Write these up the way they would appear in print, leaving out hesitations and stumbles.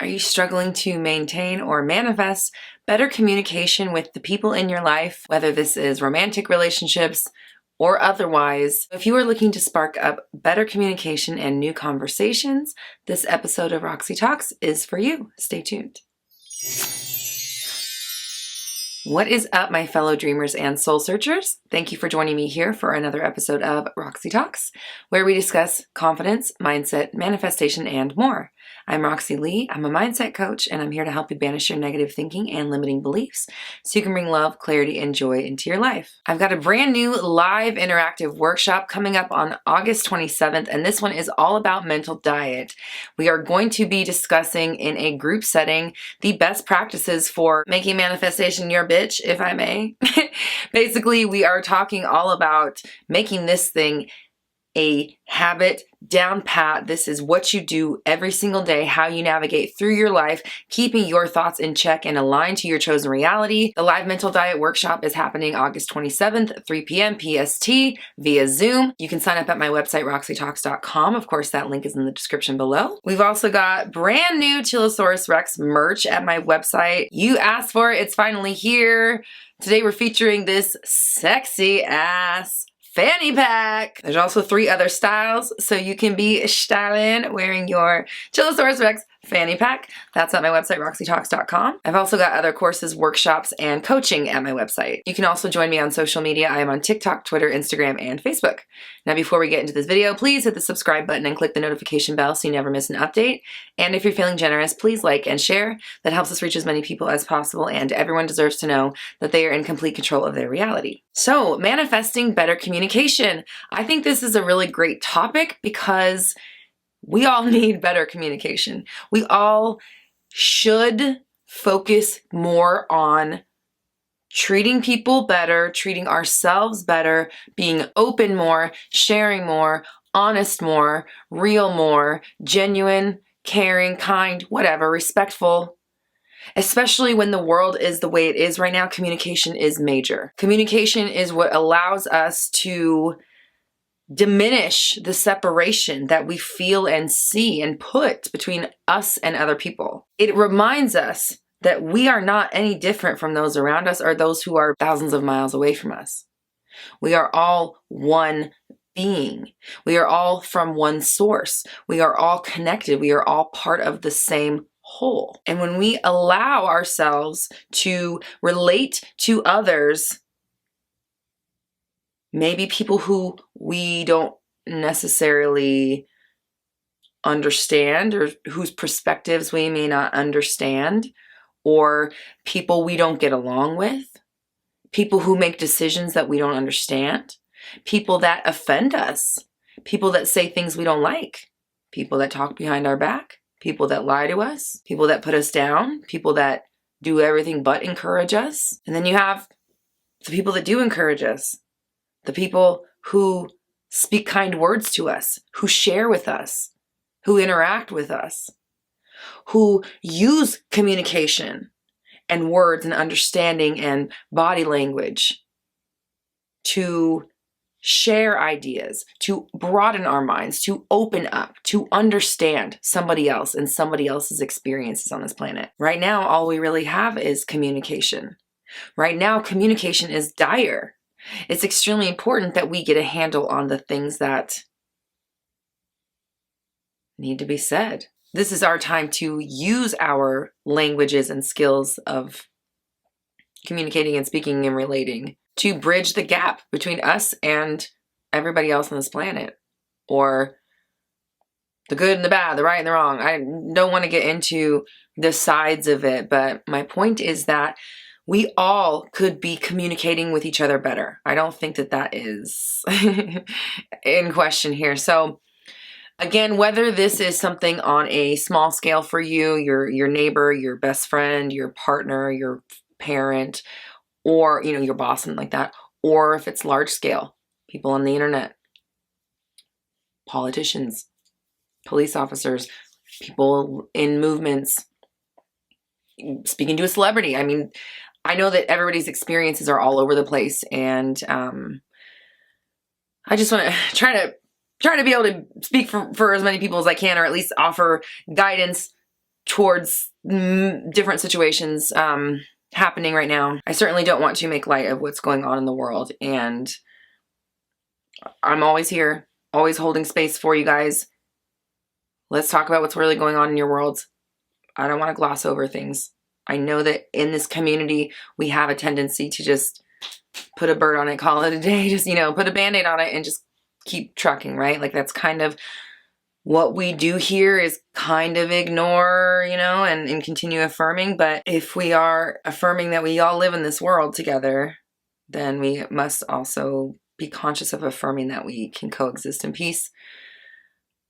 Are you struggling to maintain or manifest better communication with the people in your life, whether this is romantic relationships or otherwise? If you are looking to spark up better communication and new conversations, this episode of Roxy Talks is for you. Stay tuned. What is up, my fellow dreamers and soul searchers? Thank you for joining me here for another episode of Roxy Talks, where we discuss confidence, mindset, manifestation, and more. I'm Roxy Lee. I'm a mindset coach, and I'm here to help you banish your negative thinking and limiting beliefs so you can bring love, clarity, and joy into your life. I've got a brand new live interactive workshop coming up on August 27th, and this one is all about mental diet. We are going to be discussing in a group setting the best practices for making manifestation your bitch, if I may. Basically, we are talking all about making this thing a habit down pat. This is what you do every single day, how you navigate through your life, keeping your thoughts in check and aligned to your chosen reality. The live mental diet workshop is happening August 27th, 3 p.m. PST via Zoom. You can sign up at my website, roxytalks.com. Of course, that link is in the description below. We've also got brand new Chilosaurus Rex merch at my website. You asked for it, it's finally here. Today we're featuring this sexy ass fanny pack. There's also 3 other styles, so you can be styling wearing your Chilosaurus Rex fanny pack. That's at my website, roxytalks.com. I've also got other courses, workshops, and coaching at my website. You can also join me on social media. I am on TikTok, Twitter, Instagram, and Facebook. Now, before we get into this video, please hit the subscribe button and click the notification bell so you never miss an update. And if you're feeling generous, please like and share. That helps us reach as many people as possible, and everyone deserves to know that they are in complete control of their reality. So, manifesting better communication. I think this is a really great topic because we all need better communication. We all should focus more on treating people better, treating ourselves better, being open more, sharing more, honest more, real more, genuine, caring, kind, whatever, respectful. Especially when the world is the way it is right now, communication is major. Communication is what allows us to diminish the separation that we feel and see and put between us and other people. It reminds us that we are not any different from those around us or those who are thousands of miles away from us. We are all one being. We are all from one source. We are all connected. We are all part of the same whole. And when we allow ourselves to relate to others, maybe people who we don't necessarily understand or whose perspectives we may not understand, or people we don't get along with, people who make decisions that we don't understand, people that offend us, people that say things we don't like, people that talk behind our back, people that lie to us, people that put us down, people that do everything but encourage us. And then you have the people that do encourage us. The people who speak kind words to us, who share with us, who interact with us, who use communication and words and understanding and body language to share ideas, to broaden our minds, to open up, to understand somebody else and somebody else's experiences on this planet. Right now, all we really have is communication. Right now, communication is dire. It's extremely important that we get a handle on the things that need to be said. This is our time to use our languages and skills of communicating and speaking and relating to bridge the gap between us and everybody else on this planet, or the good and the bad, the right and the wrong. I don't want to get into the sides of it, but my point is that we all could be communicating with each other better. I don't think that that is in question here. So again, whether this is something on a small scale for you, your neighbor, your best friend, your partner, your parent, or your boss, something like that, or if it's large scale, people on the internet, politicians, police officers, people in movements, speaking to a celebrity. I mean, I know that everybody's experiences are all over the place, and I just want to try to be able to speak for as many people as I can, or at least offer guidance towards different situations happening right now. I certainly don't want to make light of what's going on in the world, and I'm always here, always holding space for you guys. Let's talk about what's really going on in your world. I don't want to gloss over things. I know that in this community, we have a tendency to just put a bird on it, call it a day, just, put a Band-Aid on it and just keep trucking, right? Like that's kind of what we do here, is kind of ignore, and continue affirming. But if we are affirming that we all live in this world together, then we must also be conscious of affirming that we can coexist in peace.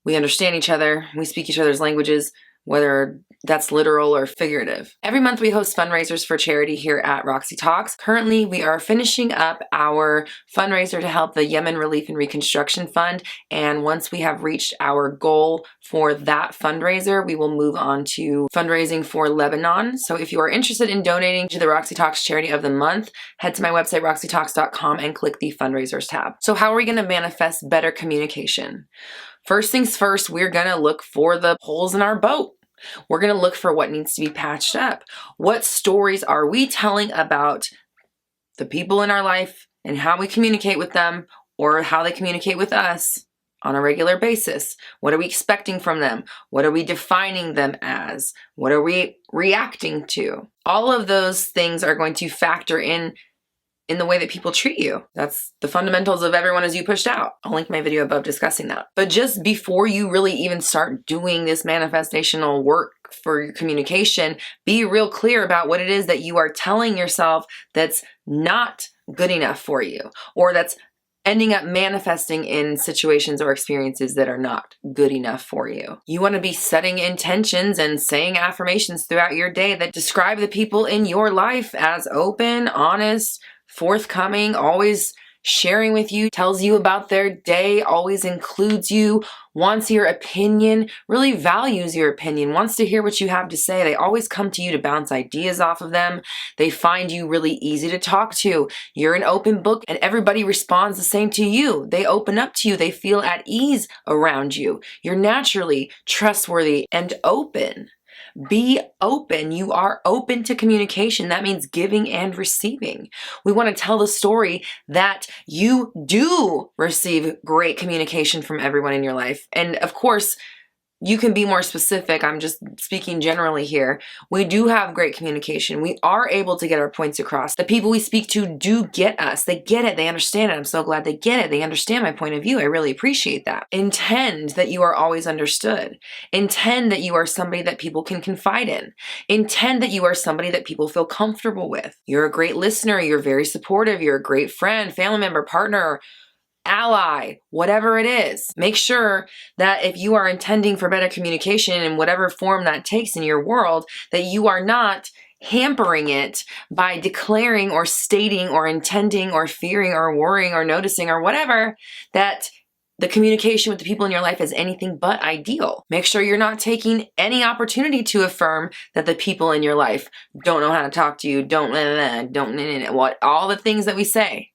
We understand each other. We speak each other's languages, whether that's literal or figurative. Every month we host fundraisers for charity here at Roxy Talks. Currently, we are finishing up our fundraiser to help the Yemen Relief and Reconstruction Fund. And once we have reached our goal for that fundraiser, we will move on to fundraising for Lebanon. So if you are interested in donating to the Roxy Talks Charity of the Month, head to my website, roxytalks.com, and click the fundraisers tab. So how are we going to manifest better communication? First things first, we're going to look for the holes in our boat. We're going to look for what needs to be patched up. What stories are we telling about the people in our life and how we communicate with them, or how they communicate with us on a regular basis? What are we expecting from them? What are we defining them as? What are we reacting to? All of those things are going to factor in the way that people treat you. That's the fundamentals of Everyone As You Pushed Out. I'll link my video above discussing that. But just before you really even start doing this manifestational work for your communication, be real clear about what it is that you are telling yourself that's not good enough for you, or that's ending up manifesting in situations or experiences that are not good enough for you. You want to be setting intentions and saying affirmations throughout your day that describe the people in your life as open, honest, forthcoming, always sharing with you, tells you about their day, always includes you, wants your opinion, really values your opinion, wants to hear what you have to say. They always come to you to bounce ideas off of them. They find you really easy to talk to. You're an open book and everybody responds the same to you. They open up to you. They feel at ease around you. You're naturally trustworthy and open. Be open. You are open to communication. That means giving and receiving. We want to tell the story that you do receive great communication from everyone in your life. And of course, you can be more specific. I'm just speaking generally here. We do have great communication. We are able to get our points across. The people we speak to do get us. They get it. They understand it. I'm so glad they get it. They understand my point of view. I really appreciate that. Intend that you are always understood. Intend that you are somebody that people can confide in. Intend that you are somebody that people feel comfortable with. You're a great listener. You're very supportive. You're a great friend, family member, partner, ally, whatever it is. Make sure that if you are intending for better communication in whatever form that takes in your world, that you are not hampering it by declaring or stating or intending or fearing or worrying or noticing or whatever, that the communication with the people in your life is anything but ideal. Make sure you're not taking any opportunity to affirm that the people in your life don't know how to talk to you, what all the things that we say.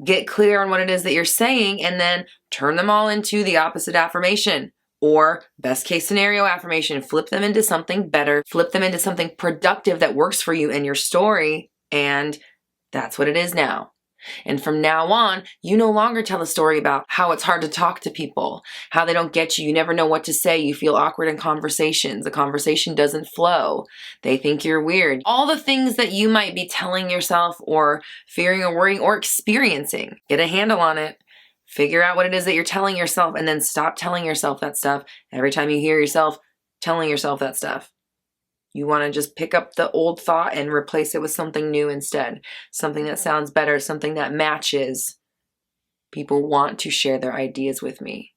Get clear on what it is that you're saying, and then turn them all into the opposite affirmation, or best case scenario affirmation. Flip them into something better. Flip them into something productive that works for you and your story. And that's what it is now. And from now on, you no longer tell a story about how it's hard to talk to people, how they don't get you, you never know what to say, you feel awkward in conversations, the conversation doesn't flow, they think you're weird. All the things that you might be telling yourself or fearing or worrying or experiencing. Get a handle on it. Figure out what it is that you're telling yourself, and then stop telling yourself that stuff every time you hear yourself telling yourself that stuff. You want to just pick up the old thought and replace it with something new instead. Something that sounds better, something that matches. People want to share their ideas with me.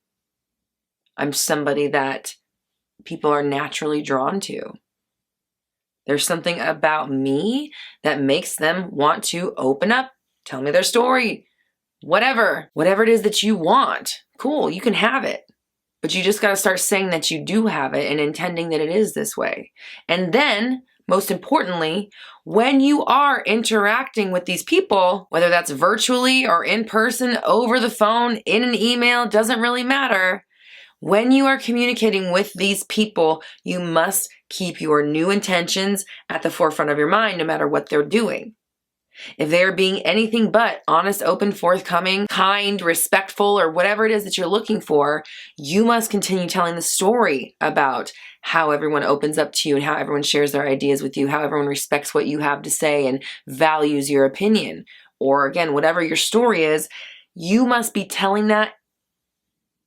I'm somebody that people are naturally drawn to. There's something about me that makes them want to open up, tell me their story, whatever it is that you want. Cool, you can have it. But you just got to start saying that you do have it and intending that it is this way. And then, most importantly, when you are interacting with these people, whether that's virtually or in person, over the phone, in an email, doesn't really matter. When you are communicating with these people, you must keep your new intentions at the forefront of your mind, no matter what they're doing. If they are being anything but honest, open, forthcoming, kind, respectful, or whatever it is that you're looking for, you must continue telling the story about how everyone opens up to you and how everyone shares their ideas with you, how everyone respects what you have to say and values your opinion. Or again, whatever your story is, you must be telling that,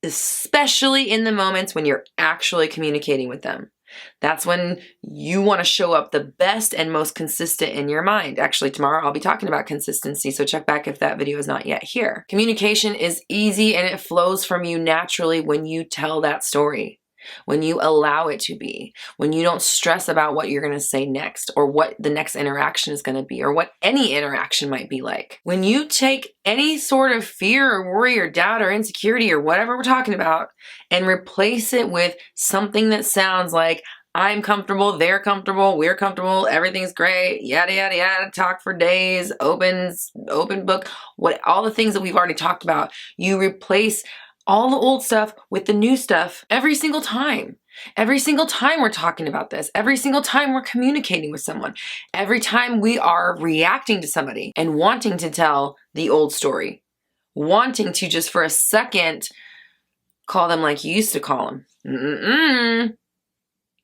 especially in the moments when you're actually communicating with them. That's when you want to show up the best and most consistent in your mind. Actually, tomorrow I'll be talking about consistency, so check back if that video is not yet here. Communication is easy and it flows from you naturally when you tell that story, when you allow it to be, when you don't stress about what you're going to say next or what the next interaction is going to be or what any interaction might be like. When you take any sort of fear or worry or doubt or insecurity or whatever we're talking about and replace it with something that sounds like, I'm comfortable, they're comfortable, we're comfortable, everything's great, yada, yada, yada, talk for days, open book, all the things that we've already talked about, you replace all the old stuff with the new stuff every single time. Every single time we're talking about this, every single time we're communicating with someone, every time we are reacting to somebody and wanting to tell the old story, wanting to just for a second call them like you used to call them.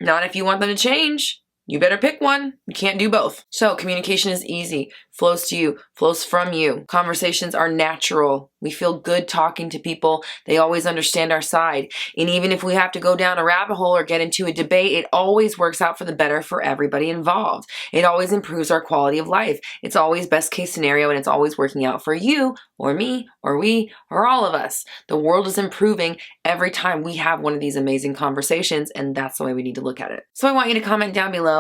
Not if you want them to change. You better pick one. You can't do both. So communication is easy, flows to you, flows from you. Conversations are natural. We feel good talking to people. They always understand our side. And even if we have to go down a rabbit hole or get into a debate, it always works out for the better for everybody involved. It always improves our quality of life. It's always best case scenario, and it's always working out for you or me or we or all of us. The world is improving every time we have one of these amazing conversations, and that's the way we need to look at it. So I want you to comment down below.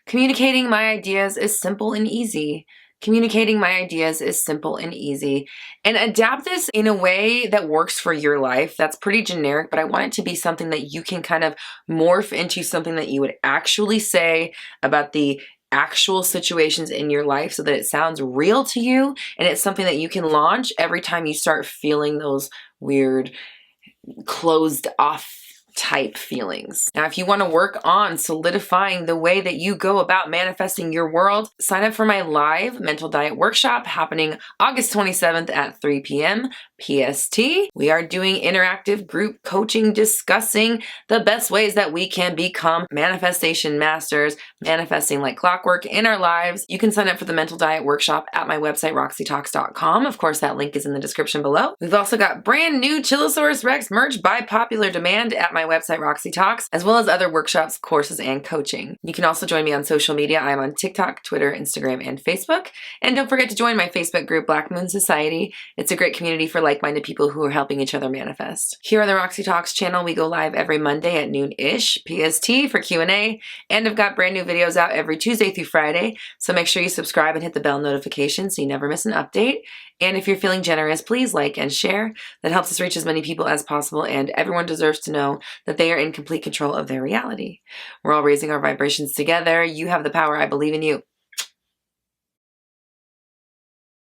Communicating my ideas is simple and easy. Communicating my ideas is simple and easy. And adapt this in a way that works for your life. That's pretty generic, but I want it to be something that you can kind of morph into something that you would actually say about the actual situations in your life so that it sounds real to you and it's something that you can launch every time you start feeling those weird closed off type feelings. Now, if you want to work on solidifying the way that you go about manifesting your world, sign up for my live mental diet workshop happening August 27th at 3 p.m. PST. We are doing interactive group coaching discussing the best ways that we can become manifestation masters, manifesting like clockwork in our lives. You can sign up for the mental diet workshop at my website, roxytalks.com. Of course, that link is in the description below. We've also got brand new Chillosaurus Rex merch by popular demand at my website, Roxy Talks, as well as other workshops, courses, and coaching. You can also join me on social media. I'm on TikTok, Twitter, Instagram, and Facebook. And don't forget to join my Facebook group, Black Moon Society. It's a great community for like-minded people who are helping each other manifest. Here on the Roxy Talks channel, we go live every Monday at noon-ish PST for Q&A, and I've got brand new videos out every Tuesday through Friday, so make sure you subscribe and hit the bell notification so you never miss an update. And if you're feeling generous, please like and share. That helps us reach as many people as possible, and everyone deserves to know that they are in complete control of their reality. We're all raising our vibrations together. You have the power. I believe in you.